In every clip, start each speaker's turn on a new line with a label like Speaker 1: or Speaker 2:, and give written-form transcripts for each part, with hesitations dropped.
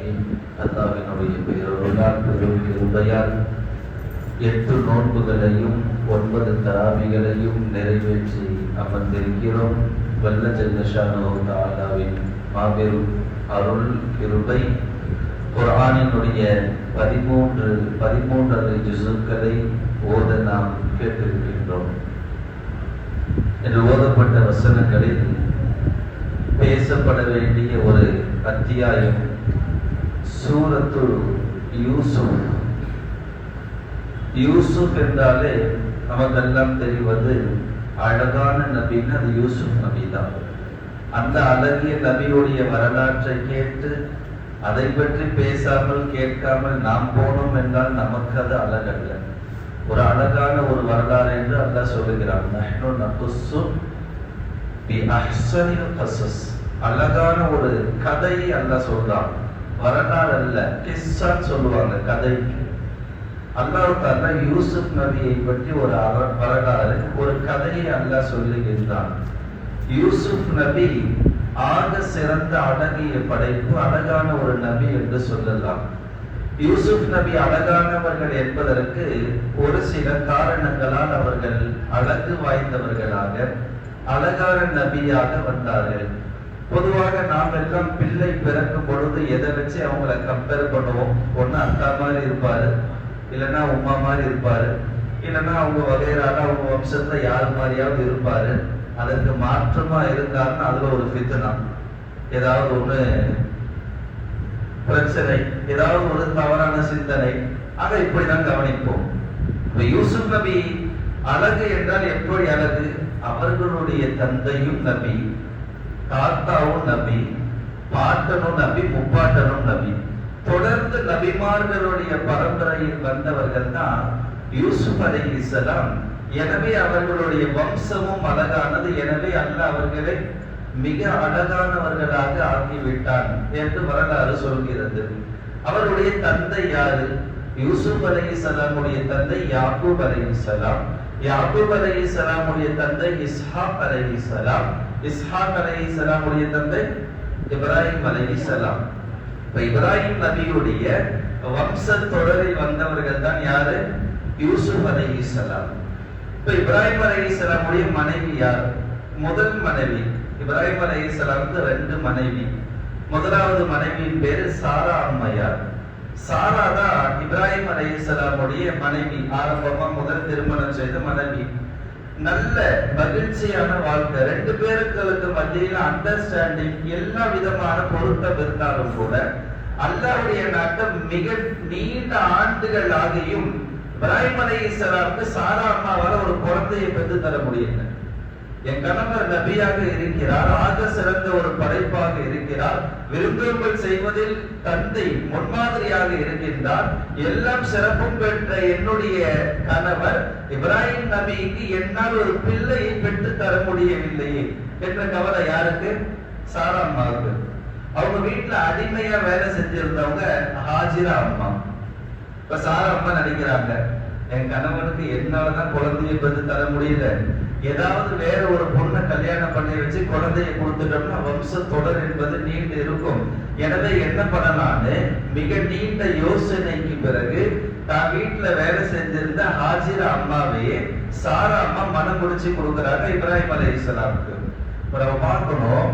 Speaker 1: ஆலமீன் அல்லாஹ்வினுடைய பெயரால் கிருபையால் 8 நோன்புகளையும் 9 தராவிகளையும் நிறைவேற்றி அமர்ந்திருக்கிறோம். வல்ல ஜல்ல ஷானஹு தஆலாவின் மாபெரும் அருள் கிருபை குர்ஆனினுடைய 13 ஜுஸுக்களை ஓத நாம் கேட்டிருக்கின்றோம். என்று ஓதப்பட்ட வசனங்களில் பேசப்பட வேண்டிய ஒரு அத்தியாயம் சூரத்து யூசுப். யூசுப் என்றாலே நமக்கெல்லாம் தெரிவது அழகான நபின்னு அது யூசுப் நபி தான். அந்த அழகிய நபியுடைய வரலாற்றை கேட்டு அதை பற்றி பேசாமல் கேட்காமல் நாம் போனோம் என்றால் நமக்கு அது அழகல்ல. ஒரு அழகான ஒரு வரலாறு என்று அல்லாஹ் சொல்லுகிறான். நஹ்னு நகுஸ்ஸு பி அஹ்ஸனில் கஸஸ். அழகான ஒரு கதையை அல்லாஹ் சொல்றான். வரலாறு அல்ல, கிஸ்ஸான்னு சொல்லுவாங்க கதைக்கு. அல்லாஹ் தஆலா யூசுப் நபியை பற்றி ஒரு வரலாறு, ஒரு கதையை அல்லாஹ் சொல்லுகின்றான். யூசுப் நபி ஆக சிறந்த அழகிய படைப்பு, அழகான ஒரு நபி என்று சொல்லலாம். யூசுப் நபி அழகானவர்கள் என்பதற்கு ஒரு சில காரணங்களால் அவர்கள் அழகு வாய்ந்தவர்களாக, அழகான நபியாக வந்தார்கள். பொதுவாக நாம் எல்லாம் பிள்ளை பிறக்கும் பொழுது எதை வச்சு அவங்கள கம்பேர் பண்ணுவோம்? ஒண்ணு அக்கா மாதிரி இருப்பாரு, இல்லைன்னா உமா மாதிரி இருப்பாரு, இல்லைன்னா அவங்க வகைரால அவங்க வம்சத்துல யார் மாதிரியாவது இருப்பாரு. அதற்கு மாற்றமா இருந்தாருன்னா அதுல ஒரு ஃபித்னா, ஏதாவது ஒண்ணு பிரச்சனை, ஏதாவது ஒரு தவறான சிந்தனை, ஆக இப்படிதான் கவனிப்போம். இப்ப யூசுப் நபி அழகு என்றால் எப்படி அழகு? அவர்களுடைய தந்தையும் நபி, தாத்தாவும் நபி, பாட்டனும் நபி, முப்பாட்டனும் நபி. தொடர்ந்து நபிமார்களுடைய பரம்பரையில் வந்தவர்கள் தான் யூசுப் அலைஹிஸ்ஸலாம். எனவே அவர்களுடைய வம்சமும் அழகானது. எனவே அல்லாஹ் அவர்களை மிக அழகானவர்களாக ஆக்கிவிட்டான் என்று வரலாறு சொல்கிறது. அவருடைய தந்தை யாரு? யூசுப் அலைஹிஸ்ஸலாமுடைய தந்தை யாக்கூப் அலைஹிஸ்ஸலாம். யாக்கூப் அலைஹிஸ்ஸலாமுடைய தந்தை இஸ்ஹாக் அலைஹிஸ்ஸலாம். இஸ்ஹாக் அலைஹிஸ்ஸலாமுடைய தந்தை இப்ராஹிம் அலைஹிஸ்ஸலாம். இப்ப இப்ராஹிம் நபியுடைய வம்ச தொடரில் வந்தவர்கள் தான் யாரு? யூசுப் அலைஹிஸ்ஸலாம். இப்ப இப்ராஹிம் அலைஹிஸ்ஸலாமுடைய மனைவி யார்? முதல் மனைவி. இப்ராஹிம் அலைஹிஸ்ஸலாமுக்கு 2 மனைவி. முதலாவது மனைவியின் பேரு சாரா அம்மையார். சாரா தான் இப்ராஹிம் அலைஹிஸ்ஸலாமுடைய மனைவி. ஆரம்பமா முதல் திருமணம் செய்த மனைவி. நல்ல மகிழ்ச்சியான வாழ்க்கை. 2 பேருக்கு மத்தியில அண்டர்ஸ்டாண்டிங், எல்லா விதமான பொருத்தம் இருந்தாலும் கூட அல்லாஹ்வுடைய நாட்டம் மிக நீண்ட ஆண்டுகள் ஆகியும் இப்ராஹிம் அலைஹிஸ்ஸலாமுக்கு சாரா அம்மாவால ஒரு குழந்தையை பெற்று தர முடியல. என் கணவர் நபியாக இருக்கிறார், ஆக சிறந்த ஒரு படைப்பாக இருக்கிறார், விருந்தோம்பல் செய்வதில் தந்தை முன்மாதிரியாக இருக்கின்றார், எல்லாம் சிறப்பும் பெற்ற என்னுடைய கணவர் இப்ராஹிம் நபிக்கு என்னால் ஒரு பிள்ளையை பெற்று தர முடியவில்லையே என்ற கவலை யாருக்கு? சாரா அம்மாவுக்கு. அவங்க வீட்டுல அடிமையா வேலை செஞ்சிருந்தவங்க ஹாஜிரா அம்மா. இப்ப சாரா அம்மா நினைக்கிறாங்க, என் கணவனுக்கு என்னாலதான் குழந்தையை பெற்று தர முடியல, ஏதாவது வேற ஒரு பொண்ணை கல்யாணம் பண்ணி வச்சு குழந்தையை கொடுத்துட்டோம்னா வம்ச தொடர் என்பது நீண்டு இருக்கும். எனவே என்ன பண்ணலான்னு மிக நீண்ட யோசனைக்கு பிறகு தான் வீட்டுல வேலை செஞ்சிருந்த ஹாஜிரா அம்மாவே சாரா அம்மா மனம் முடிச்சு கொடுக்குறாங்க இப்ராஹிம் அலைஹிஸ்ஸலாமுக்கு. இப்ப நம்ம பார்க்கணும்,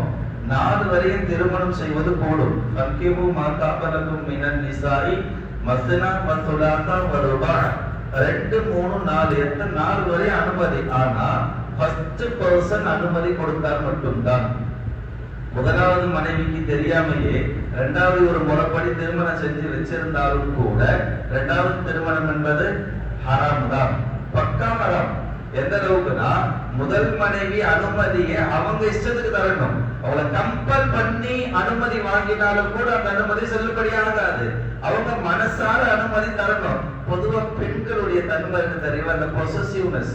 Speaker 1: 4 வரையும் திருமணம் செய்வது கூடும். ஃபன்கிஹு மா தாபலக்கும் மினன் நிசாஇ மஸ்னா வ சுலாஸா வ ருபா. 2, 3, 4 எத்தனை 4 வரை அனுமதி. ஆனா ஃபர்ஸ்ட் பர்சன் அனுமதி கொடுத்தால் மட்டும்தான். முதலாவது மனைவிக்கு தெரியாமையே 2வது ஒரு முறைப்படி திருமணம் செஞ்சு வச்சிருந்தாலும் கூட 2வது திருமணம் என்பது ஹராம் தான், பக்கா ஹராம். எந்த அளவுக்குன்னா முதல் மனைவி அனுமதியை அவங்க இஷ்டத்துக்கு தரணும். அவளை கம்பல் பண்ணி அனுமதி வாங்கினாலும் கூட அந்த அனுமதி செல்லுபடியாகாது. அவங்க மனசார அனுமதி தரணும். பொதுவா பெண்களுடைய தன்மை தெரியும், அந்த பொசசிவ்னஸ்.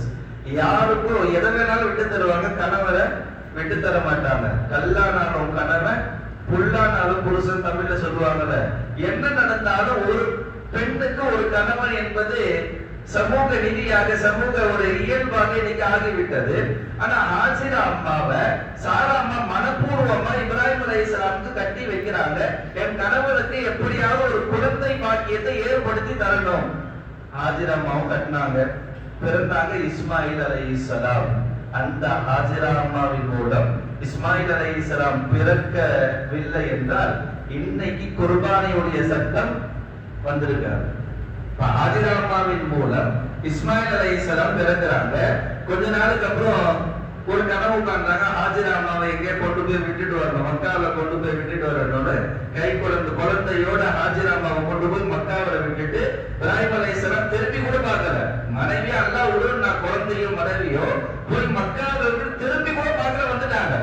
Speaker 1: யாருக்கும் எதை வேணாலும் விட்டு தருவாங்க, கணவரை விட்டு தர மாட்டாங்க. கல்லானாலும் கணவன், புல்லானாலும் புருஷன், தமிழ்ல சொல்லுவாங்கல்ல. என்ன நடந்தாலும் ஒரு பெண்ணுக்கு ஒரு கணவன் என்பது சமூக நீதியாக, சமூக ஒரு இயல்பாக இன்னைக்கு ஆகிவிட்டது. ஆனா ஹாஜிரா அம்மாவை சாரா அம்மா மனப்பூர்வமா இப்ராஹிம் அலைஹிஸ்ஸலாமுக்கு கட்டி வைக்கிறாங்க. என் கணவனுக்கு எப்படியாவது ஒரு குழந்தை பாக்கியத்தை ஏற்படுத்தி தரணும். ஹாஜிரா அம்மாவும் கட்டினாங்க. பிறந்தாங்க இஸ்மாயில் அலைஹிஸ்ஸலாம். அந்த ஹாஜிரா அம்மாவின் மூலம் இஸ்மாயில் அலைஹிஸ்ஸலாம் பிறக்கவில்லை என்றால் இன்னைக்கு குர்பானியுடைய சட்டம் வந்திருக்காரு. ஹாஜிரா அம்மாவின் மூலம் இஸ்மாயில் அலைஹிஸ்ஸலாம் பிறக்கிறாங்க. கொஞ்ச நாளுக்கு அப்புறம் ஒரு கனவு காண்றாங்க. ஹாஜிரா அம்மாவை எங்கே கொண்டு போய் விட்டுட்டு வரணும், மக்காவில கொண்டு போய் விட்டுட்டு வரணும்னு. கை குழந்தையோட ஹாஜிரா அம்மாவை கொண்டு போய் மக்காவில விட்டுட்டு இப்ராஹிம் அலைஹிஸ்ஸலாம் திரும்பி கூட பார்க்கல. மனைவி அல்லாஹ் விடும், நான் குழந்தையும் மனைவியோ போய் மக்காவில விட்டு திரும்பி கூட பார்க்கல வந்துட்டாங்க.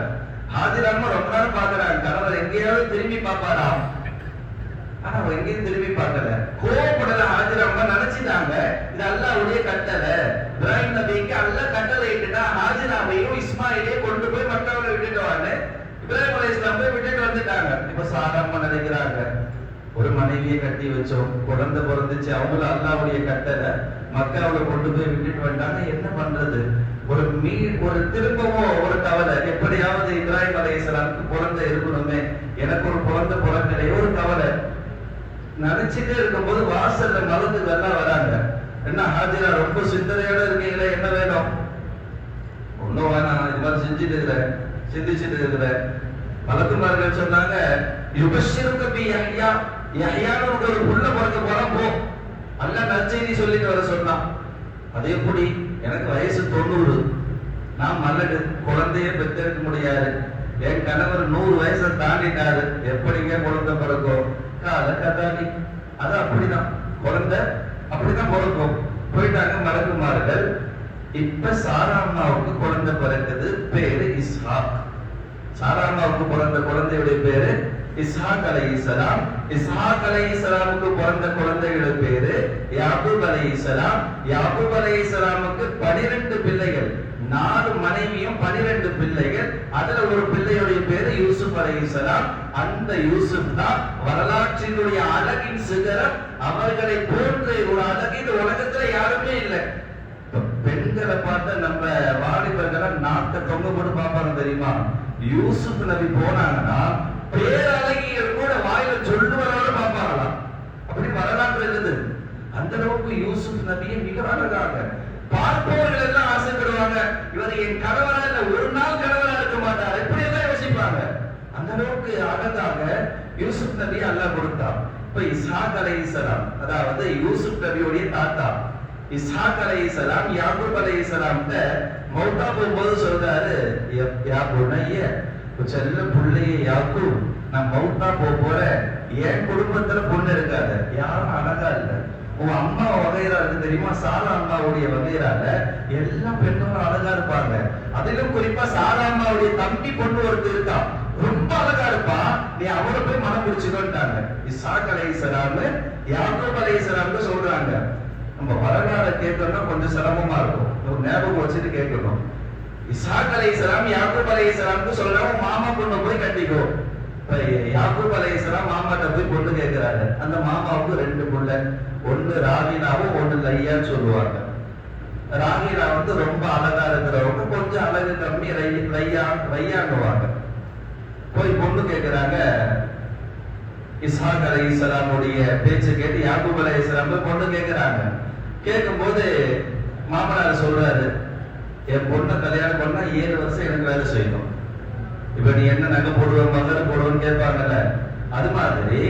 Speaker 1: ஹாஜிரா அம்மா ரொம்ப நேரம் பார்க்கறாங்க, கணவர் எங்கேயாவது திரும்பி பார்ப்பாரா, ஆனா எங்கேயும் திரும்பி பார்க்கல. கோபப்படல ஹாஜிரா அம்மா, நினைச்சிட்டாங்க இது அல்லாஹ்வுடைய கட்டளை. இப்ராஹிம் நபிக்கு அல்லாஹ் கட்டளை இட்டுட்டா ஹாஜிராவையும் இஸ்மாயிலையும் கொண்டு போய் மக்காவில விட்டுட்டு வாங்க. இப்ராஹிம் அலைஹிஸ்ஸலாம் போய் விட்டுட்டு வந்துட்டாங்க. இப்ப சாரா அம்மா நினைக்கிறாங்க, ஒரு மனைவியை கட்டி வச்சோம், குழந்தை பிறந்துச்சு, அவங்களும் அல்லாஹ்வுடைய கட்டளை, மக்காவில கொண்டு போய் விட்டுட்டு வந்தாங்க, என்ன பண்றது? ஒரு திரும்பவும் ஒரு கவலை, எப்படியாவது இப்ராஹிம் அலைஹிஸ்ஸலாமுக்கு குழந்தை இருக்கணுமே, எனக்கு ஒரு குழந்தை பிறக்கலையே ஒரு கவலை. நினைச்சிட்டே இருக்கும்போது வாசல்ல மலக்குகள் எல்லாம் வராங்க. என்ன ஹாஜிரா ரொம்ப சிந்தனையோட இருக்கீங்களே, என்ன வேணும்? ஒன்னும் வேணாம், இது மாதிரி செஞ்சுட்டு இருக்கிறேன், சிந்திச்சுட்டு இருக்கிறேன். மலக்குமார்கள் சொன்னாங்க, யுபஷ்ஷிருக பி யஹ்யா, யஹ்யான்னு ஒரு புள்ள பிறக்க போறான், போ, அல்லாஹ் நற்செய்தி சொல்லிட்டு வர சொன்னான். அதே கூடி எனக்கு வயசு 90, நான் மல்லடு, குழந்தையே பெற்றெடுக்க முடியாது. என் கணவர் 100 வயசை தாண்டிட்டாரு, எப்படிங்க குழந்தை பிறக்கும்? கால கதாலி, அது அப்படிதான், குழந்தை அப்படிதான் பிறக்கும். போயிட்டாங்க மலக்குமார்கள். இப்ப சாரா அம்மாவுக்கு குழந்தை பிறக்குது, பேரு இஸ்ஹாக். சாரா அம்மாவுக்கு பிறந்த குழந்தையுடைய பேரு இஸ்ஹாக் அலைஹிஸ்ஸலாம். இஸ்ஹாக் அலைஹிஸ்ஸலாமுக்கு பிறந்த குழந்தையுடைய பேரு யாக்கூப் அலைஹிஸ்ஸலாம். யாக்கூப் அலைஹிஸ்ஸலாமுக்கு 12 பிள்ளைகள், 4 மனைவியும் 12 பிள்ளைகள். அதுல ஒரு பிள்ளையுடைய பேரு யூசுப் அலைஹிஸ்ஸலாம். அந்த யூசுப் தான் வரலாற்றினுடைய அழகின் சிகரம். அவர்களை போன்ற ஒரு அழகு இந்த உலகத்துல யாருமே இல்லை. பெண்களை பார்த்த நம்ம வாலிபர்களை நாக்க தொங்க போட்டு பார்ப்பாங்க தெரியுமா? யூசுப் நபி போனாங்கன்னா பேரழகியர் கூட வாயில சொல்லுவரோட பார்ப்பாங்களாம். அப்படி வரலாற்று இருக்குது. அந்த அளவுக்கு யூசுப் நபியை மிக அழகாக பார்ப்பவர்கள் எல்லாம் ஆசைப்படுவாங்க. இவர் என் கணவரா இல்ல, ஒரு நாள் கணவரா இருக்க மாட்டார், எப்படி எல்லாம் யோசிப்பாங்க. அந்த அளவுக்கு அழகாக யூசுப் நபி அல்லாஹ் கொடுத்தார். இப்ப இஸ்ஹாக் அலைஹிஸ்ஸலாம், அதாவது யூசுப் நபியுடைய தாத்தா இஸ்ஹாக் அலைஹிஸ்ஸலாம் யாக்கூப் அலைஹிஸ்ஸலாம்ட்ட மௌத்தா போகும்போது சொல்றாரு, யா புனைய, செல்ல புள்ளையே யாக்கூப், நான் மௌத்தா போறேன், என் குடும்பத்துல பொண்ணு இருக்காது, யாரும் அழகா இல்ல, உன் அம்மா வகைரா இருக்கு தெரியுமா? சாரா அம்மாவுடைய வகைரால எல்லா பெண்களும் அழகா இருப்பாங்க. அதிலும் குறிப்பா சாரா அம்மாவுடைய தம்பி பொண்ணு ஒருத்தர் இருக்கா, ரொம்ப அழகா இருப்பா, நீ அவரை போய் மனம் பிடிச்சுக்கோன்ட்டாங்க. இஸ்ஹாக் அலைஹிஸ்ஸலாம் யாக்கூப் அலைஹிஸ்ஸலாம்னு சொல்றாங்க. நம்ம வரலாறு கேட்கணும்னா கொஞ்சம் சிரமமா இருக்கும், ஒரு ஞாபகம் வச்சுட்டு கேட்கணும். இஸ்ஹாக் அலைஹிஸ்ஸலாம் யாக்கூப் அலைஹிஸ்ஸலாம்க்கு சொல்றாங்க, மாமா பொண்ணு போய் கட்டிக்கோ. இப்ப யாக்கூப் அலைஹிஸ்ஸலாம் மாமாட்ட போய் பொண்ணு கேட்கிறாரு. அந்த மாமாவுக்கு 2 புள்ள, ஒண்ணு ராகினாவும் ஒண்ணு லையான்னு சொல்லுவாங்க. ராகினா ரொம்ப அழகா இருக்கிறவங்க, கொஞ்சம் அழகு கம்மி, லையான்னுவாங்க. போய் பொண்ணு கேட்கிறாங்க. இஸ்ஹாக் அலைஹிஸ்ஸலாமுடைய பேச்சு கேட்டு யாக்கூப் அலைஹிஸ்ஸலாம் பொண்ணு கேட்கிறாங்க. கேட்கும் போது மாமனார் சொல்றாரு, என் பொண்ணை கல்யாணம் பண்ணா 7 வருஷம் எனக்கு வேலை செய்யணும். இப்ப நீ என்ன நகை போடுவ, மகர் போடுவோன்னு கேட்பாங்கல்ல, அது மாதிரி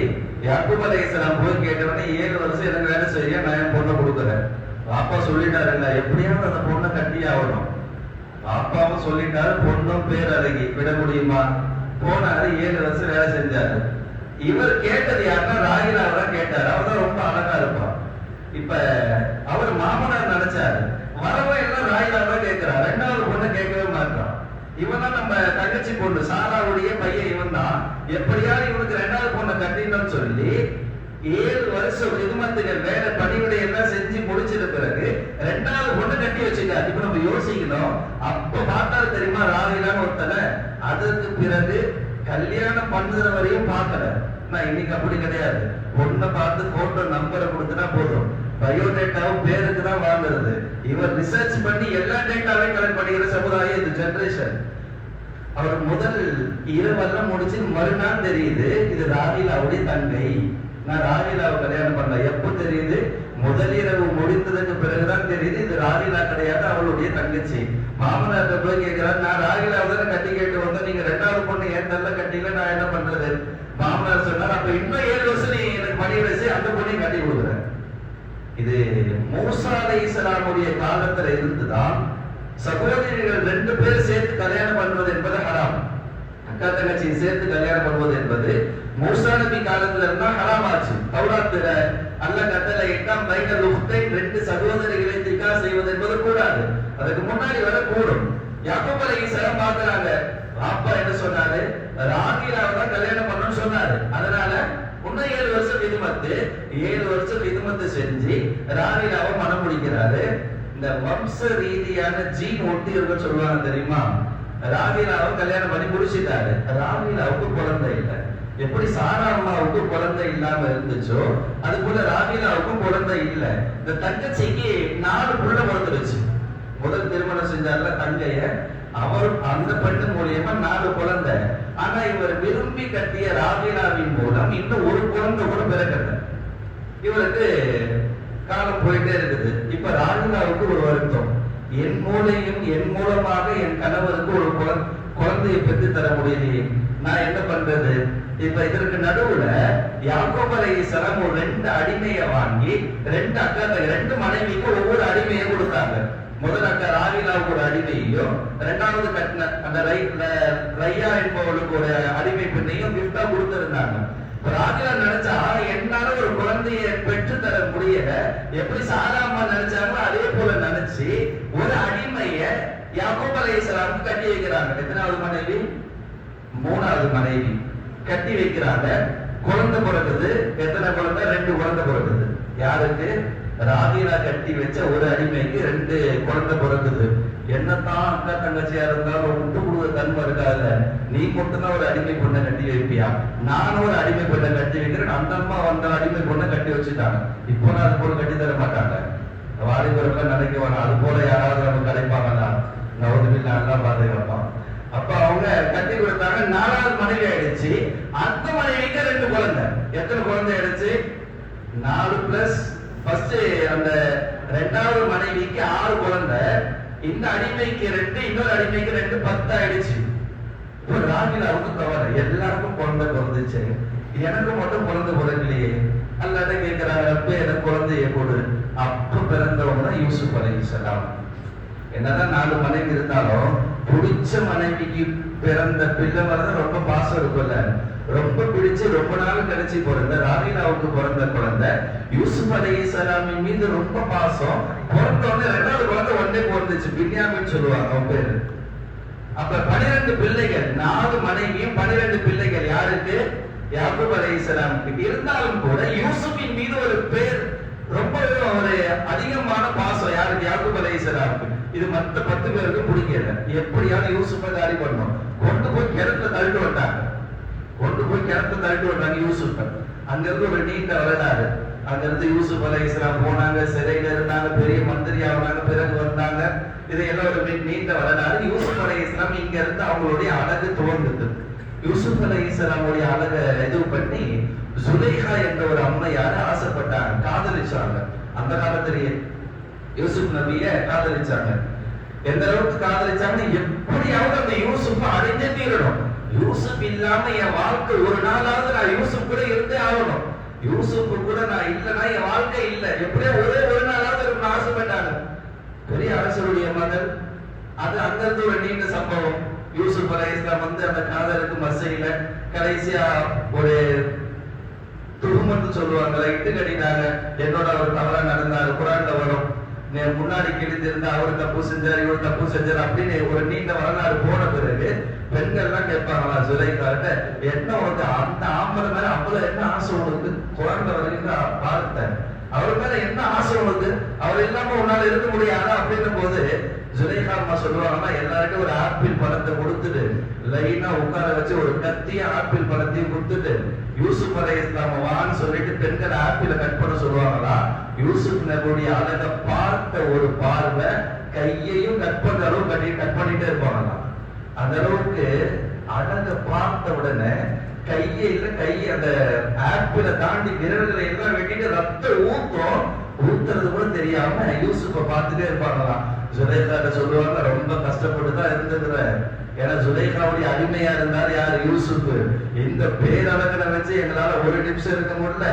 Speaker 1: யாக்கூப் அலைஹிஸ்ஸலாம் போய் கேட்டவனே 7 வருஷம் எனக்கு வேலை செய்ய, நான் என் பொண்ணை கொடுக்குறேன். பாப்பா சொல்லிட்டாருல்ல, எப்படியாவது அந்த பொண்ணை கட்டி ஆகணும். பாப்பாவும் சொல்லிட்டாரு, பொண்ணும் பேரழகி, விட முடியுமா? போனாரு, 7 வருஷம் வேலை செஞ்சாரு. இவர் கேட்டது யாருன்னா ராகிலாவை தான் கேட்டாரு. அவர்தான் ரொம்ப அழகா இருப்பான். இப்ப அவர் மாமனார் நினைச்சாரு, வரவன் எல்லாம் ராகிலாவை கேட்கிறார், 2வது பொண்ணை கேட்கவே மாட்டான். இவன் தான் நம்ம தங்கச்சி பொண்ணு, சாராவுடைய பையன் இவன் தான், எப்படியாவது இவனுக்கு 2வது பொண்ணை கட்டினோம்னு சொல்லி 7 வருஷம் விதுமத்துகள் வேலை பணிவிடை எல்லாம் செஞ்சு முடிச்சிட்ட பிறகு 2வது பொண்ணு கட்டி வச்சுட்டார். இப்ப நம்ம யோசிக்கணும், அப்ப பார்த்தாரு தெரியுமா ராகிலான்னு ஒருத்தனை. அதற்கு பிறகு கல்யாணம் பண்ணுற வரையும் பார்க்கல. நான் இன்னைக்கு அப்படி கிடையாது, பொண்ணை பார்த்து போட்டோ நம்பரை கொடுத்துட்டா போதும், பயோடேட்டாவும் பேருக்கு தான் வாங்குறது. இவர் ரிசர்ச் பண்ணி எல்லா டேட்டாவையும் கலெக்ட் பண்ணிக்கிற சமுதாயம் இந்த ஜெனரேஷன். அவர் முதல் இரவெல்லாம் முடிச்சு மறுநாள் தெரியுது இது ராகிலாவுடைய தங்கை, நான் ராகிலாவை கல்யாணம் பண்ணல. எப்ப தெரியுது? முதலிரவு முடிந்ததுக்கு பிறகுதான் தெரியுது இது ராகிலா கிடையாது, அவளுடைய தங்கச்சி. மாமனார்ட்ட போய் கேட்கிறார், நான் ராகிலாவை தானே கட்டி கேட்டு வந்தேன், நீங்க 2வது பொண்ணு ஏன் தள்ள கட்டில, நான் என்ன பண்றது? மாமனார் சொன்னார், அப்ப இன்னும் 7 வருஷம் நீ எனக்கு பணி வச்சு அந்த பொண்ணையும் கட்டி கொடுக்குறேன். இது மூசா அலைஹிஸ்ஸலாமுடைய காலத்துல இருந்துதான் சகோதரிகள் 2 பேர் சேர்த்து கல்யாணம் பண்ணுவது என்பது ஹராம். அக்கா தங்கச்சியை சேர்த்து கல்யாணம் பண்ணுவது என்பது மூசா நபி காலத்துல இருந்தா ஹராம் ஆச்சு. தௌராத்துல அல்லாஹ் கட்டளை இட்டாம் பைனல் உக்தைன், 2 சகோதரிகளை நிக்கா செய்வது என்பது கூடாது. அதுக்கு முன்னாடி வர கூடும். யாக்கூப் அலைஹிஸ்ஸலாம் பார்க்கறாங்க, அப்பா என்ன சொன்னாரு, ராகிலாவை தான் கல்யாணம் பண்ணணும்னு சொன்னாரு. அதனால இன்னும் 7 வருஷம் விதுமத்து, 7 வருஷம் விதுமத்து செஞ்சு ராகிலாவை மனம் முடிக்கிறாரு. இந்த வம்ச ரீதியான ஜீன் ஒட்டியர்கள் சொல்லுவாங்க தெரியுமா, ராகிலாவை கல்யாணம் பண்ணி முடிச்சிட்டாரு, ராகிலாவுக்கு குழந்தை இல்லை. எப்படி சாரா அம்மாவுக்கு குழந்தை இல்லாம இருந்துச்சோ அது போல ராகிலாவுக்கும் குழந்தை இல்லை. இந்த தங்கச்சிக்கு 4 புள்ள பிறந்துருச்சு. முதல் திருமணம் செஞ்சார்ல தங்கைய, அவர் அந்த பெண்ணு மூலியமா 4 குழந்தை. ஆனா இவர் விரும்பி கட்டிய ராகிலாவின் மூலம் இன்னும் ஒரு குழந்தை கூட பிறக்கல. இவருக்கு காலம் போயிட்டே இருக்குது. இப்ப ராகிலாவுக்கு ஒரு வருத்தம், என் மூலையும் என் மூலமாக என் கணவருக்கு ஒரு குழந்தையை பெற்று தர முடியலையே, நான் என்ன பண்றது? இப்ப இதற்கு நடுவுல யாக்கூப் அலைஹிஸ்ஸலாம் ஒரு 2 அடிமையை வாங்கி 2 அக்கா 2 மனைவிக்கு ஒவ்வொரு அடிமையை கொடுத்தாங்க. முதல் அக்கா ராகிலாவுக்கு ஒரு அடிமையையும், 2வது கட்டின அந்த ரையா என்பவளுக்கு ஒரு அடிமை பெண்ணையும் கிஃப்டா கொடுத்திருந்தாங்க. ராகிலா நினைச்சா என்னால ஒரு குழந்தையை பெற்று தர முடியல, எப்படி சாரா அம்மா நினைச்சாங்களோ அதே போல நினைச்சு ஒரு அடிமைய யாக்கூப் அலைஹிஸ்ஸலாம் கட்டி வைக்கிறாங்க. எத்தனாவது மனைவி? 3வது மனைவி கட்டி வைக்கிறாங்க. குழந்தை பிறகுது. எத்தனை குழந்தை? 2 குழந்தை பிறகுது. யாருக்கு? ராகிலா கட்டி வச்ச ஒரு அடிமைக்கு 2 குழந்தை பிறகுது. என்னத்தான் அக்கா தங்கச்சியா இருந்தாலும் விட்டு கொடுக்க தன்மை இருக்காது. நீ மட்டும்தான் ஒரு அடிமை பொண்ணை கட்டி வைப்பியா? நானும் ஒரு அடிமை பொண்ணை கட்டி வைக்கிறேன். அந்த அம்மா வந்த அடிமை பொண்ணை கட்டி வச்சுட்டாங்க. இப்போ அது போல கட்டி தர மாட்டாங்க. வாலிபர்கள் நினைக்க வேணாம், அது போல யாராவது நம்ம கிடைப்பாங்களா? நவதுவில் நல்லா பாதுகாப்பான். அப்ப அவங்க கட்டி கொடுத்தாங்க. 4வது மனைவி ஆயிடுச்சு. அந்த மனைவிக்கு 2 குழந்தை. எத்தனை குழந்தை ஆயிடுச்சு? 4 பிளஸ் ஃபர்ஸ்ட் அந்த 2வது மனைவிக்கு 6 குழந்தை. இந்த அடிமைக்கு 2, இன்னொரு அடிமைக்கு 2, 10 ஆயிடுச்சு. இப்ப ராகிலாவுக்கு தவறு, எல்லாருக்கும் குழந்தை பிறந்துச்சு, எனக்கு மட்டும் குழந்தை பிறக்கலையே. அல்லாஹ் கேட்கிறாங்க, அப்ப எனக்கு குழந்தைய கொடு. அப்ப பிறந்தவங்க தான் யூசுப் அலைஹிஸ்ஸலாம். என்னதான் 4 மனைவி இருந்தாலும் பிடிச்ச மனைவிக்கு பிறந்த பிள்ளை வரதான் ரொம்ப பாசம் இருக்குல்ல. ரொம்ப பிடிச்சு ரொம்ப நாள் கழிச்சு பிறந்த ராகிலாவுக்கு பிறந்த குழந்தை யூசுப் அலைஹிஸ்ஸலாமின் மீது ரொம்ப பாசம். பிறந்த உடனே 2வது குழந்தை ஒன்றே பிறந்துச்சு, பின்யாமின் சொல்லுவாங்க அவன் பேரு. அப்ப 12 பிள்ளைகள், 4 மனைவியும் 12 பிள்ளைகள். யாருக்கு? யாக்கூப் அலைஹிஸ்ஸலாமுக்கு. இருந்தாலும் கூட யூசுஃபின் மீது ஒரு பேர், ரொம்ப ஒரு அதிகமான பாசம். யாருக்கு? யாக்கூப் அலைஹிஸ்ஸலாமுக்கு. இது மற்ற 10 பேருக்கு பிடிக்கல. எப்படியாவது யூசுஃபை காலி பண்ணணும். கொண்டு போய் கிணத்துல தள்ளிட்டு வந்தாங்க. யூசுஃபை அங்கிருந்து ஒரு நீண்ட வரலாறு. அங்கிருந்து யூசுப் அலைஹிஸ்ஸலாம் போனாங்க, சிறையில இருந்தாங்க, பெரிய மந்திரி ஆனாங்க, பிறகு வந்தாங்க. இதையெல்லாம் ஒரு நீண்ட வரலாறு. யூசுப் அலைஹிஸ்ஸலாம் இங்க இருந்து அவங்களுடைய அழகு துவங்குது. யூசுப் அலைஹிஸ்ஸலாமுடைய அழகை இது பண்ணி சுலைஹா என்ற ஒரு அம்மையார் ஆசைப்பட்டாங்க, காதலிச்சாங்க. அந்த காலத்திலேயே யூசுப் நபிய காதலிச்சாங்க. எந்த அளவுக்கு காதலிச்சாங்க, எப்படியாவது அந்த யூசுப் அடைஞ்சே தீரணும். யூசுப் இல்லாம என் வாழ்க்கை ஒரு நாளாவது நான் யூசுப் கூட இருந்தே ஆகணும். யூசுப் கூட நான் இல்லைன்னா என் வாழ்க்கை இல்லை. எப்படியா ஒரே ஒரு நாளாவது இருக்கணும் ஆசைப்பட்டாங்க. பெரிய அரசருடைய மகள். அது அங்கிருந்து ஒரு நீண்ட சம்பவம். யூசுப் அலைஹிஸ்ஸலாம் அந்த காதலுக்கு மசையில கடைசியா ஒரு துருமன்னு சொல்லுவாங்க, இட்டு கட்டினாங்க. என்னோட அவர் தவறா நடந்தாரு. குரான்ல வரும், முன்னாடி கிழிந்திருந்தா அவர் தப்பு செஞ்சார், இவர் தப்பு செஞ்சார் அப்படின்னு ஒரு நீண்ட வரலாறு போன பிறகு பெண்கள் எல்லாம் கேட்பாங்களா சுலைஹாட்ட, என்ன உனக்கு அந்த ஆம்பளை மேல அவ்வளவு என்ன ஆசை உனக்கு? குரான்ல வருகின்ற வார்த்தை, அவர் மேல என்ன ஆசை உனக்கு? அவர் இல்லாம உன்னால இருக்க முடியாதா அப்படின்னு போது சுலைஹா அம்மா சொல்லுவாங்கன்னா, எல்லாருக்கும் ஒரு ஆப்பிள் பழத்தை கொடுத்துட்டு லைனா உட்கார வச்சு ஒரு கத்திய ஆப்பிள் பழத்தையும் கொடுத்துட்டு யூசுப் அலைஹிஸ்ஸலாம் வான்னு சொல்லிட்டு பெண்கள் ஆப்பிளை கட் பண்ண சொல்லுவாங்களா. யூசுப் நபியுடைய அழகை பார்த்த ஒரு பார்வை கையையும் கட் பண்ற அளவு கட் பண்ணிட்டே இருப்பாங்களாம். அந்த அளவுக்கு அழக பார்த்த உடனே கை அந்த ஆப்பிள தாண்டி விரல்களை எல்லாம் வெட்டிட்டு ரத்தம் ஊத்துறது கூட தெரியாம யூசுப்ப பார்த்துட்டே இருப்பாங்களாம். ஜுலைகாட்ட சொல்லுவாங்க, ரொம்ப கஷ்டப்பட்டு தான் இருந்துக்கிற. ஏன்னா ஜுலைகாவுடைய அடிமையா இருந்தார் யார்? யூசுப். இந்த பேரழகனை வச்சு எங்களால ஒரு நிமிஷம் இருக்க முடியல,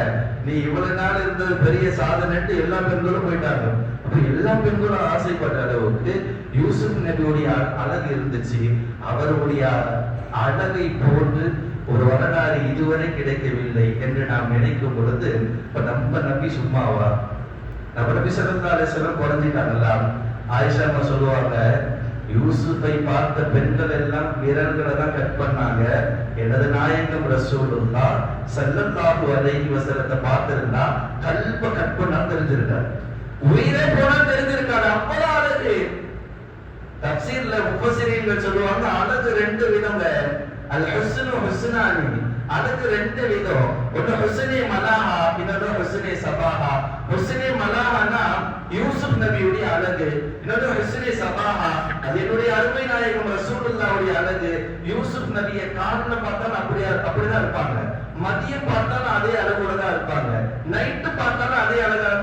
Speaker 1: நீ இவ்வளவு நாள் இருந்தது பெரிய சாதனைட்டு எல்லா பெண்களும் போயிட்டாங்க. அப்ப எல்லா பெண்களும் ஆசைப்பட்ட அளவுக்கு யூசுப் நபியுடைய அழகு இருந்துச்சு. அவருடைய அழகை போன்று ஒரு வரலாறு இதுவரை கிடைக்கவில்லை என்று நாம் நினைக்கும் பொழுது, இப்ப நம்ம நபி சும்மாவா? நம்ம நபி ஸல்லல்லாஹு அலைஹி வஸல்லம் குறைஞ்சிட்டாங்களா? ஆயிஷா அம்மா சொல்லுவாங்க, யூசுஃபை பார்த்த பெண்கள் எல்லாம் விரல்களை தான் கட் பண்ணாங்க. எனது நாயகம் ரசூலுல்லாஹ் ஸல்லல்லாஹு அலைஹி வஸல்லத்தை பார்த்திருந்தா கல்ப கட் பண்ணா தெரிஞ்சிருக்காரு, உயிரே போனா தெரிஞ்சிருக்காரு. அப்பதான் அழகு. தஃசீர்ல முஃபஸ்ஸிரீன்கள் சொல்லுவாங்க, அழகு ரெண்டு விதங்க. அல் ஹுஸ்னு ஹுஸ்னானி, அதுக்கு ரெண்டு விதம். ஒன்னு ஹுஸ்னே மலாஹா, இன்னொரு ஹுஸ்னே சபாஹா. ஹுஸ்னே மலாஹானா யூசுப் நபியுடைய அழகு, இன்னொரு ஹுஸ்னே சபாஹா அது என்னுடைய அருமை நாயகம் ரசூலுல்லாஹ்வுடைய அழகு. யூசுப் நபியை காலைல பார்த்தாலும் அப்படிதான் இருப்பாங்க, மதியம் பார்த்தாலும் அதே அளவோட தான் இருப்பாங்க, நைட்டு பார்த்தாலும் அதே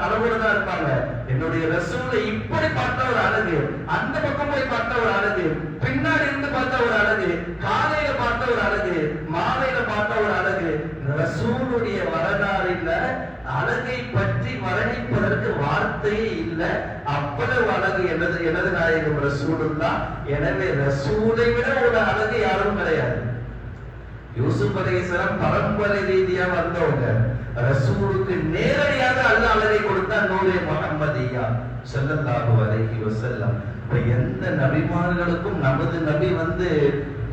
Speaker 1: அளவோட தான் இருப்பாங்க. என்னுடைய ரசூலை இப்படி பார்த்த ஒரு அழகு, அந்த பக்கம் போய் பார்த்த ஒரு அழகு, பின்னாடி இருந்து பார்த்த ஒரு அழகு, காலையில பார்த்த ஒரு அழகு, மாலையில பார்த்த ஒரு அழகு. ரசூலுடைய வரலாறுல அழகை பற்றி வர்ணிப்பதற்கு வார்த்தையே இல்லை. அவ்வளவு அழகு எனது நாயகம் ரசூலுல்லாஹ். எனவே ரசூலை விட ஒரு அழகு யாரும் கிடையாது. யூசுப் அலைஹிஸ்ஸலாம் பரம்பரை ரீதியா வந்தவங்க. ரசூலுக்கு நேரடியாக அல்லாஹ் அழகை கொடுத்தா நூரே முஹம்மதியா ஸல்லல்லாஹு அலைஹி வஸல்லம். எந்த நபிமார்களுக்கும் நமது நபி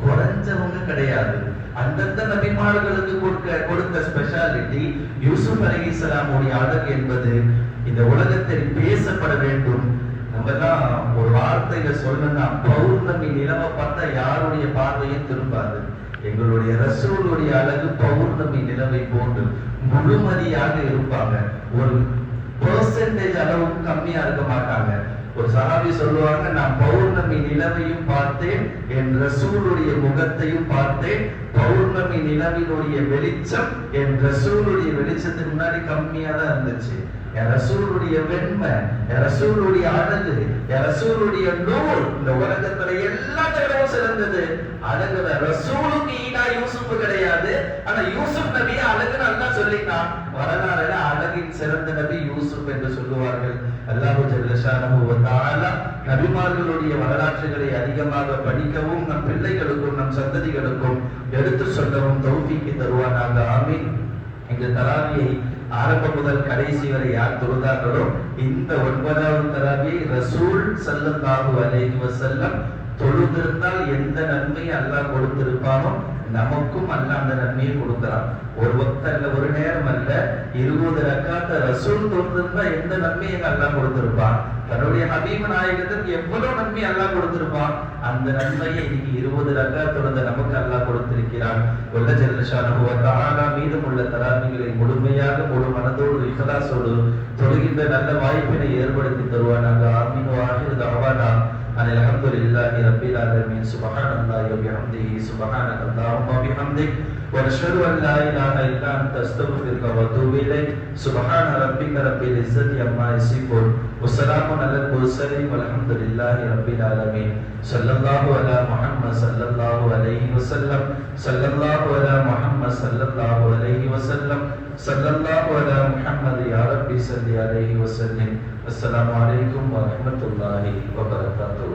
Speaker 1: குறைஞ்சவங்க கிடையாது. அந்தந்த நபிமார்களுக்கு கொடுத்த ஸ்பெஷாலிட்டி யூசுப் அலைஹிஸ்ஸலாமுடைய அழகு என்பது இந்த உலகத்தில் பேசப்பட வேண்டும். நம்ம எல்லாம் ஒரு வார்த்தையில சொல்லணும்னா, பௌர்ணமி நிலவை பார்த்தா யாருடைய பார்வையும் திரும்பாது. எங்களுடைய ரசூலுடைய அழகு பௌர்ணமி நிலவை போன்று முழுமதியாக இருப்பாங்க. ஒரு பெர்சன்டேஜ் அளவுக்கு கம்மியா இருக்க மாட்டாங்க. ஒரு சஹாபி சொல்லுவாங்க, நான் பௌர்ணமி நிலவையும் பார்த்தேன், என் ரசூலுடைய முகத்தையும் பார்த்தேன். பௌர்ணமி நிலவினுடைய வெளிச்சம் என் ரசூலுடைய வெளிச்சத்துக்கு முன்னாடி கம்மியா தான் இருந்துச்சு. என் ரசூலுடைய வெண்மை, என் ரசூலுடைய அழகு, என் ரசூலுடைய நூல் இந்த உலகத்துல எல்லா தடவும் சிறந்தது. அழகுல ரசூலுக்கு ஈடா யூசுப் கிடையாது. ஆனா யூசுப் நபி அழகுன்னு அல்லாஹ் சொல்லிட்டான். வரலாறுல அழகின் சிறந்த நபி யூசுப் என்று சொல்லுவார்கள். அல்லாஹ் ஜல்ல ஷானஹு வ தஆலா நபிமார்களுடைய வரலாற்றுகளை அதிகமாக படிக்கவும், நம் பிள்ளைகளுக்கும் நம் சந்ததிகளுக்கும் எடுத்து சொல்லவும் தௌஃபீக் தருவானாக. ஆமீன். இந்த தராவியை ஆரம்பம் முதல் கடைசி வரை யார் தொழுதார்களோ, இந்த 9வது தராவியை ரசூல் ஸல்லல்லாஹு அலைஹி வஸல்லம் தொழுதிருந்தால் எந்த நன்மையை அல்லாஹ் கொடுத்திருப்பானோ நமக்கும் அல்லாஹ் அந்த நன்மையை கொடுக்கிறான். ஒரு வக்த் அல்ல, ஒரு நேரம் அல்ல, 20 ரக்காத்த ரசூல் தொழுதிருந்தா எந்த நன்மையை அல்லாஹ் கொடுத்திருப்பான். தன்னுடைய ஹபீப் நாயகத்துக்கு எவ்வளவு நன்மை அல்லாஹ் கொடுத்திருப்பான். அந்த நன்மையை இன்னைக்கு 20 ரக்காத் தொழுத நமக்கு அல்லாஹ் கொடுத்திருக்கிறான். வல்ல ஜல்ல ஷானஹு வ தஆலா மீதமுள்ள தராவிகளை முழுமையாக முழு மனதோடு இஹ்லாஸோடு தொழுகின்ற நல்ல வாய்ப்பினை ஏற்படுத்தி தருவானாக. ஆமீன். வாஹிரு தஅவானா அல்ஹம்துலில்லாஹி ரப்பில் ஆலமீன். சுப்ஹானல்லாஹி வ பிஹம்திஹி சுப்ஹானக அல்லாஹும்ம வ பிஹம்திக் ونشهد ان لا اله الا انت استغفرك واتوب اليك. سبحان ربك رب العزه عما يصفون وسلام على المرسلين والحمد لله رب العالمين. صلى الله على محمد صلى الله عليه وسلم. صلى الله على محمد صلى الله عليه وسلم. صلى الله على محمد يا ربي صل عليه وسلم. السلام عليكم ورحمه الله وبركاته.